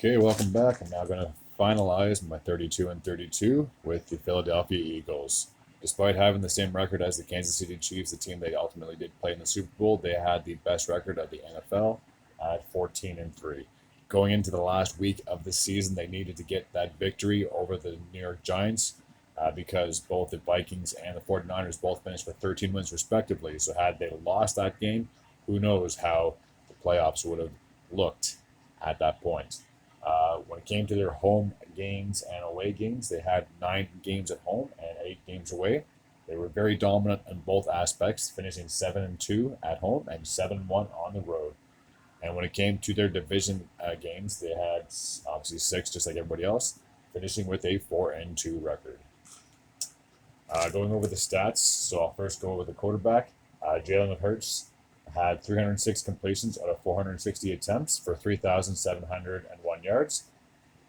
Okay, welcome back. I'm now going to finalize my 32 and 32 with the Philadelphia Eagles. Despite having the same record as the Kansas City Chiefs, the team they ultimately did play in the Super Bowl, they had the best record of the NFL at 14 and 3. Going into the last week of the season, they needed to get that victory over the New York Giants because both the Vikings and the 49ers both finished with 13 wins respectively. So had they lost that game, who knows how the playoffs would have looked at that point. When it came to their home games and away games, they had 9 games at home and 8 games away. They were very dominant in both aspects, finishing 7-2 at home and 7-1 on the road. And when it came to their division games, they had obviously 6, just like everybody else, finishing with a 4-2 record. Going over the stats, so I'll first go over the quarterback. Jalen Hurts had 306 completions out of 460 attempts for 3,701 yards,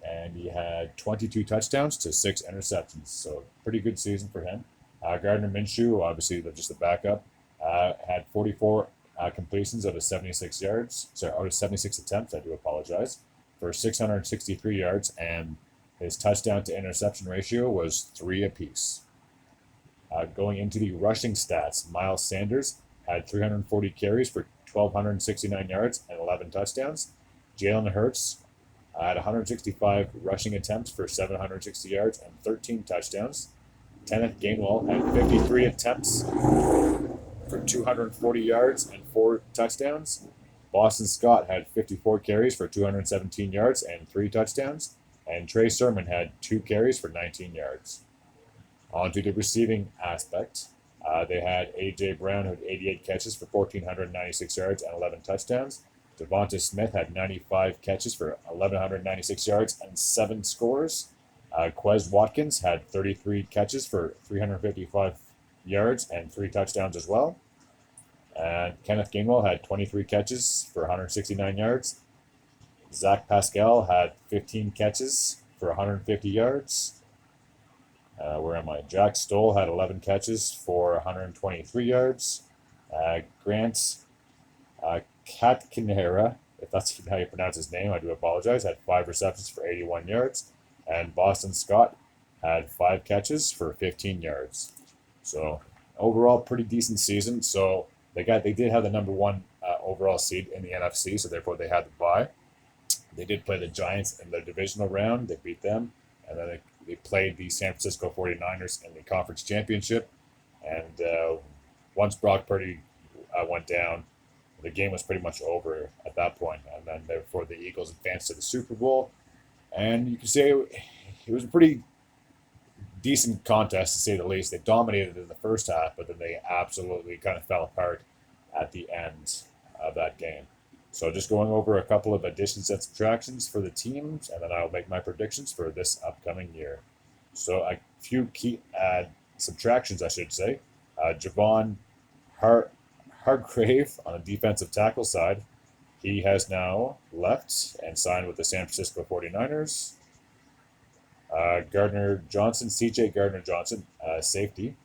and he had 22 touchdowns to 6 interceptions. So pretty good season for him. Gardner Minshew, obviously just the backup, had 44 completions out of 76 yards. Sorry, out of 76 attempts. I do apologize for 663 yards, and his touchdown to interception ratio was 3 apiece. Going into the rushing stats, Miles Sanders had 340 carries for 1,269 yards and 11 touchdowns. Jalen Hurts had 165 rushing attempts for 760 yards and 13 touchdowns. Kenneth Gainwell had 53 attempts for 240 yards and 4 touchdowns. Boston Scott had 54 carries for 217 yards and 3 touchdowns. And Trey Sermon had 2 carries for 19 yards. On to the receiving aspect. They had A.J. Brown, who had 88 catches for 1,496 yards and 11 touchdowns. Devonta Smith had 95 catches for 1,196 yards and 7 scores. Quez Watkins had 33 catches for 355 yards and 3 touchdowns as well. And Kenneth Gainwell had 23 catches for 169 yards. Zach Pascal had 15 catches for 150 yards. Where am I? Jack Stoll had 11 catches for 123 yards. Grant Katkinera, if that's how you pronounce his name, I do apologize, had 5 receptions for 81 yards. And Boston Scott had 5 catches for 15 yards. So overall, pretty decent season. So they did have the number 1 overall seed in the NFC, so therefore they had the bye. They did play the Giants in the divisional round. They beat them, and then they played the San Francisco 49ers in the conference championship. And once Brock Purdy went down, the game was pretty much over at that point. And then therefore the Eagles advanced to the Super Bowl. And you can say it was a pretty decent contest, to say the least. They dominated in the first half, but then they absolutely kind of fell apart at the end of that game. So just going over a couple of additions and subtractions for the teams, and then I'll make my predictions for this upcoming year. So a few key subtractions, I should say. Javon Hargrave on the defensive tackle side, he has now left and signed with the San Francisco 49ers. Gardner Johnson, CJ Gardner Johnson, safety,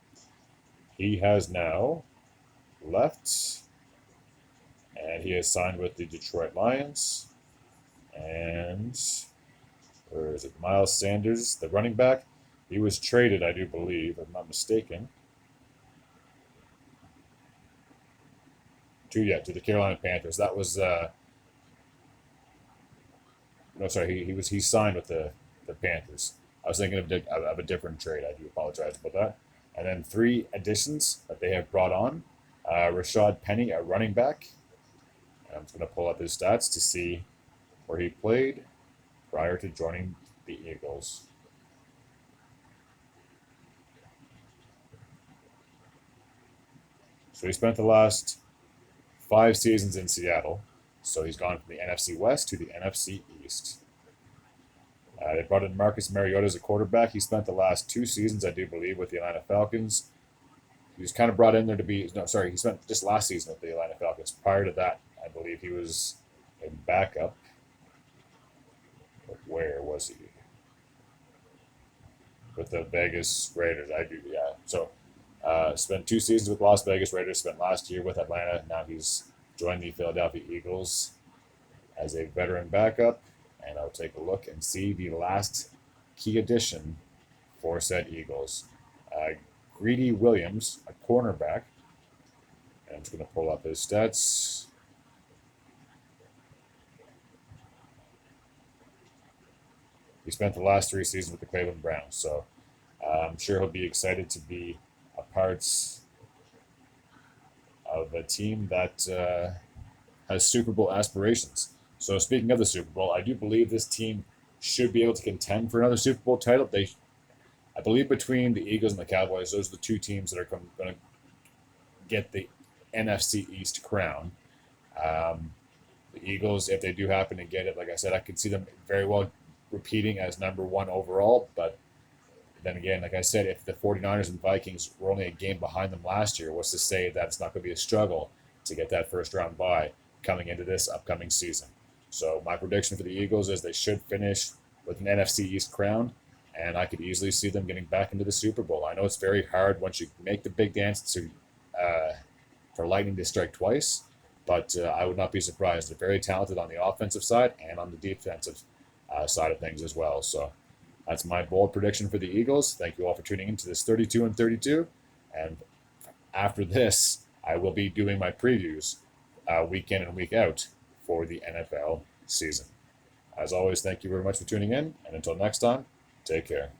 he has now left and he has signed with the Detroit Lions. And where is it? Miles Sanders, the running back, he was traded, I do believe, if I'm not mistaken, to the Carolina Panthers. That was no, sorry, he signed with the Panthers. I was thinking of a different trade. I do apologize about that. And then 3 additions that they have brought on: Rashad Penny, a running back. I'm just going to pull up his stats to see where he played prior to joining the Eagles. So he spent the last 5 seasons in Seattle. So he's gone from the NFC West to the NFC East. They brought in Marcus Mariota as a quarterback. He spent the last 2 seasons, I do believe, with the Atlanta Falcons. He was kind of brought in there to be, no, sorry, he spent just last season with the Atlanta Falcons. Prior to that, I believe he was a backup. But where was he? With the Vegas Raiders, I do, yeah. So spent 2 seasons with Las Vegas Raiders, spent last year with Atlanta. Now he's joined the Philadelphia Eagles as a veteran backup. and I'll take a look and see the last key addition for said Eagles. Greedy Williams, a cornerback. And I'm just going to pull up his stats. He spent the last 3 seasons with the Cleveland Browns, so I'm sure he'll be excited to be a part of a team that has Super Bowl aspirations. So speaking of the Super Bowl, I do believe this team should be able to contend for another Super Bowl title. I believe between the Eagles and the Cowboys, those are the 2 teams that are going to get the NFC East crown. The Eagles, if they do happen to get it, like I said, I could see them very well repeating as number 1 overall. But then again, like I said, if the 49ers and Vikings were only a game behind them last year, what's to say that it's not going to be a struggle to get that first round bye coming into this upcoming season? So my prediction for the Eagles is they should finish with an NFC East crown, and I could easily see them getting back into the Super Bowl. I know it's very hard once you make the big dance for lightning to strike twice, but I would not be surprised. They're very talented on the offensive side and on the defensive side of things as well. So that's my bold prediction for the Eagles. Thank you all for tuning into this 32 and 32. And after this, I will be doing my previews week in and week out for the NFL season. As always, thank you very much for tuning in. And until next time, take care.